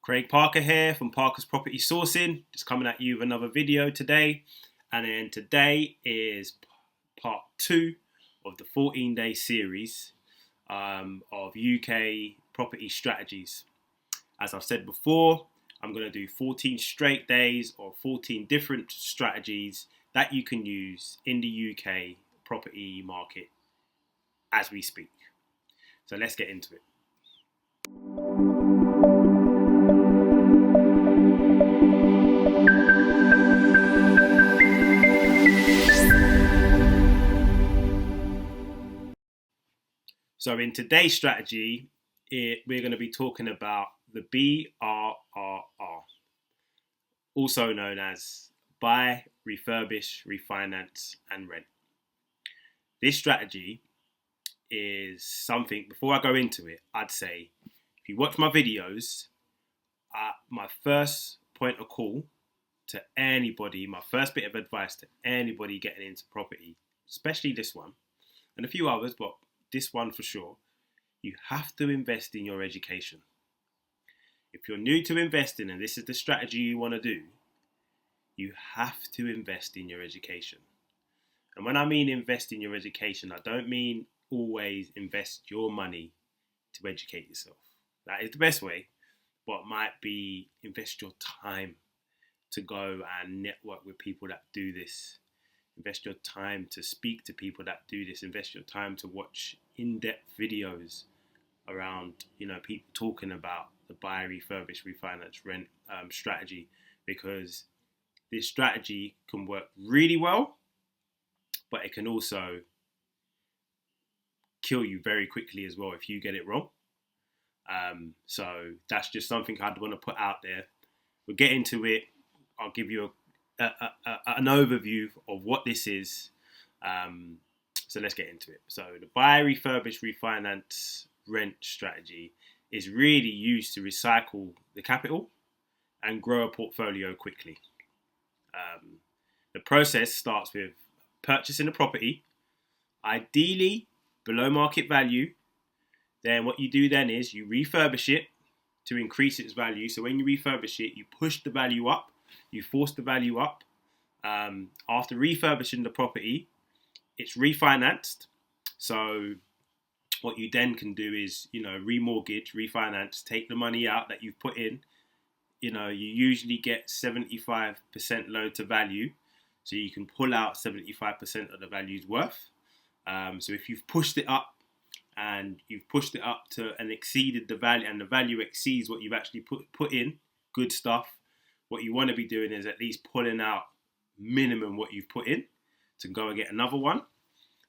Craig Parker here from Parker's Property Sourcing, just coming at you with another video today. And then today is part 2 of the 14-day series of UK property strategies. As I've said before, I'm going to do 14 straight days or 14 different strategies that you can use in the UK property market as we speak. So let's get into it. So in today's strategy, we're going to be talking about the BRRR, also known as buy, refurbish, refinance, and rent. This strategy is something, before I go into it, I'd say, if you watch my videos, my first point of call to anybody, my first bit of advice to anybody getting into property, especially this one, and a few others, but this one for sure, you have to invest in your education. If you're new to investing and this is the strategy you want to do, you have to invest in your education. And when I mean invest in your education, I don't mean always invest your money to educate yourself. That is the best way, but might be invest your time to go and network with people that do this. Invest your time to speak to people that do this. Invest your time to watch in-depth videos around, people talking about the buy, refurbish, refinance, rent strategy, because this strategy can work really well, but it can also kill you very quickly as well if you get it wrong. So that's just something I'd want to put out there. We'll get into it. I'll give you an overview of what this is. So let's get into it. So the buy, refurbish, refinance, rent strategy is really used to recycle the capital and grow a portfolio quickly. The process starts with purchasing a property, ideally below market value. Then what you do then is you refurbish it to increase its value. So when you refurbish it, you push the value up, you force the value up. After refurbishing the property, it's refinanced. So what you then can do is, remortgage, refinance, take the money out that you've put in. You usually get 75% loan to value. So you can pull out 75% of the value's worth. So if you've pushed it up and you've pushed it up to and exceeded the value, and the value exceeds what you've actually put in, good stuff. What you want to be doing is at least pulling out minimum what you've put in to go and get another one.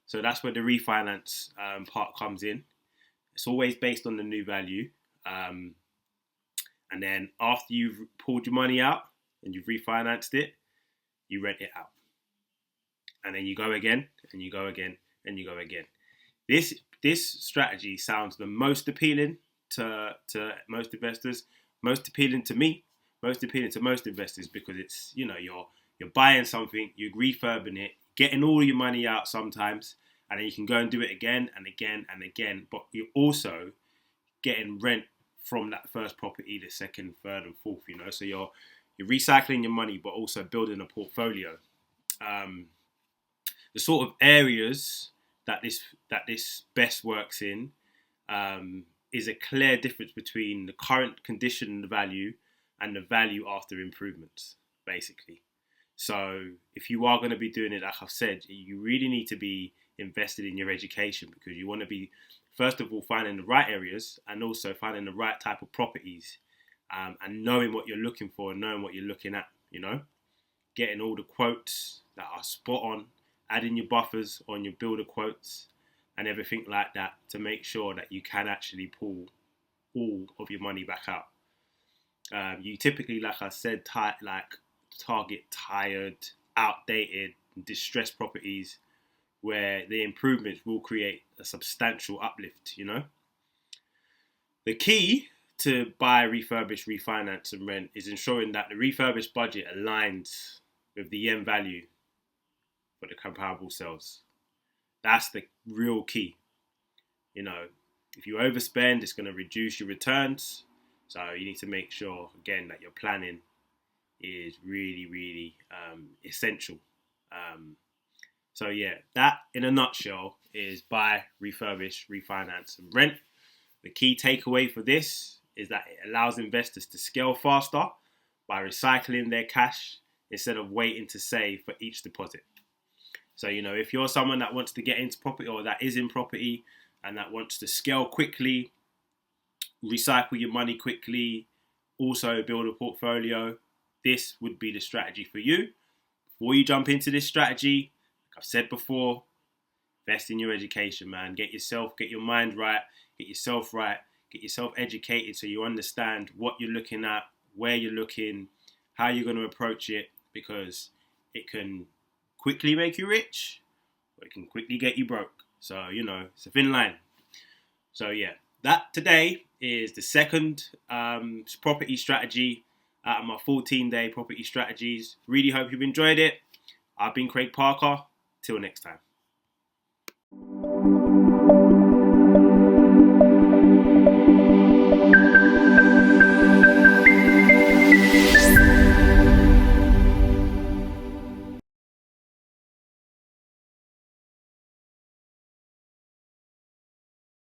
So that's where the refinance part comes in. It's always based on the new value. And then after you've pulled your money out and you've refinanced it, you rent it out. And then you go again, and you go again, and you go again. This strategy sounds the most appealing to most investors, most appealing to me, most appealing to most investors, because it's, you're buying something, you're refurbing it, getting all your money out sometimes, and then you can go and do it again and again and again. But you're also getting rent from that first property, the second, third, and fourth. So you're recycling your money, but also building a portfolio. The sort of areas that this best works in is a clear difference between the current condition and the value and the value after improvements, basically. So if you are going to be doing it, like I've said, you really need to be invested in your education, because you want to be, first of all, finding the right areas and also finding the right type of properties, and knowing what you're looking for and knowing what you're looking at, getting all the quotes that are spot on, adding your buffers on your builder quotes and everything like that to make sure that you can actually pull all of your money back out. You typically, like I said, target tired, outdated, distressed properties where the improvements will create a substantial uplift, The key to buy, refurbish, refinance and rent is ensuring that the refurbished budget aligns with the end value for the comparable sales. That's the real key. If you overspend, it's going to reduce your returns. So you need to make sure, again, that your planning is really, really essential. So yeah, that in a nutshell is buy, refurbish, refinance, and rent. The key takeaway for this is that it allows investors to scale faster by recycling their cash instead of waiting to save for each deposit. So, if you're someone that wants to get into property or that is in property and that wants to scale quickly, recycle your money quickly, also build a portfolio, this would be the strategy for you. Before you jump into this strategy, like I've said before, invest in your education, man. Get your mind right, get yourself right, get yourself educated so you understand what you're looking at, where you're looking, how you're going to approach it, because it can quickly make you rich, or it can quickly get you broke. So, it's a thin line. So, yeah, that today is the second property strategy out of my 14-day property strategies. Really hope you've enjoyed it. I've been Craig Parker. Till next time.